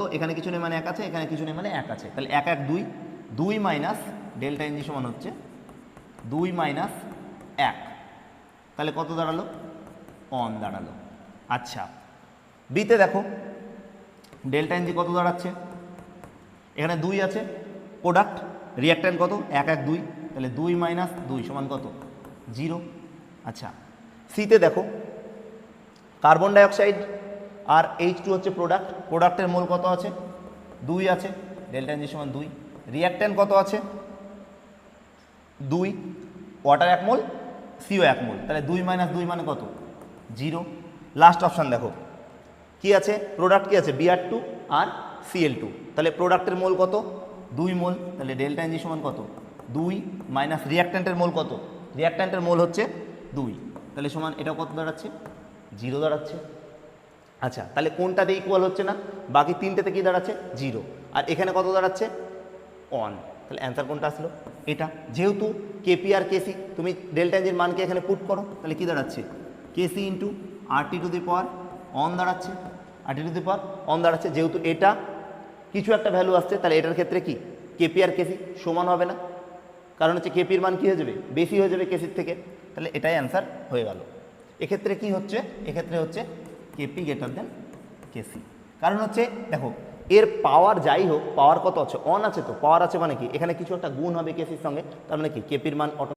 তো এখানে কিছু নেই মানে এক আছে, এখানে কিছু নেই মানে এক আছে, তাহলে এক এক দুই, দুই মাইনাস ডেল্টা এনজি সমান হচ্ছে দুই মাইনাস এক, তাহলে কত দাঁড়ালো? অন দাঁড়ালো। আচ্ছা বিতে দেখো ডেল্টা এনজি কত দাঁড়াচ্ছে, এখানে দুই আছে, প্রোডাক্ট রিঅ্যাক্ট্যান্ট কত এক এক দুই, তাহলে দুই মাইনাস দুই সমান কত? জিরো। আচ্ছা সিতে দেখো কার্বন ডাইঅক্সাইড আর H2 হচ্ছে প্রোডাক্ট, প্রোডাক্টের মোল কত আছে? দুই আছে, ডেল্টা এনজি সমান দুই। রিঅ্যাক্ট্যান্ট কত আছে? দুই, ওয়াটার এক মোল, সিও এক মোল, তাহলে দুই মাইনাস দুই মানে কত? জিরো। লাস্ট অপশান দেখো কি আছে, প্রোডাক্ট কি আছে? Br2 আর Cl2, তাহলে প্রোডাক্টের মোল কত? দুই মোল, তাহলে ডেল্টা এনজি সমান কত? দুই মাইনাস রিঅ্যাক্ট্যান্টের মোল কত? রিঅ্যাক্ট্যান্টের মোল হচ্ছে দুই, তাহলে সমান এটা কত দাঁড়াচ্ছে? জিরো দাঁড়াচ্ছে। আচ্ছা তাহলে কোনটাতে ইকুয়াল হচ্ছে না? বাকি তিনটেতে কি দাঁড়াচ্ছে? জিরো। আর এখানে কত দাঁড়াচ্ছে? অন। তাহলে অ্যান্সার কোনটা আসলো? এটা। যেহেতু কেপি আর কেসি, তুমি ডেল্টা এনজির মানকে এখানে পুট করো, তাহলে কি দাঁড়াচ্ছে? KC into RT to the power N দাঁড়াচ্ছে, RT to the power N দাঁড়াচ্ছে। যেহেতু এটা কিছু একটা ভ্যালু আসছে, তাহলে এটার ক্ষেত্রে কি কেপি আর কেসি সমান হবে না, কারণ হচ্ছে কেপির মান কী হয়ে যাবে? বেশি হয়ে যাবে কেসির থেকে, তাহলে এটাই অ্যান্সার হয়ে গেল। এক্ষেত্রে কি হচ্ছে? এক্ষেত্রে হচ্ছে কেপি গ্রেটার দেন কেসি, কারণ হচ্ছে দেখো এর পাওয়ার যাই হোক, পাওয়ার কত আছে? অন আছে, তো পাওয়ার আছে মানে কি এখানে কিছু একটা গুণ হবে কেসির সঙ্গে, তার মানে কি কেপির মান অটো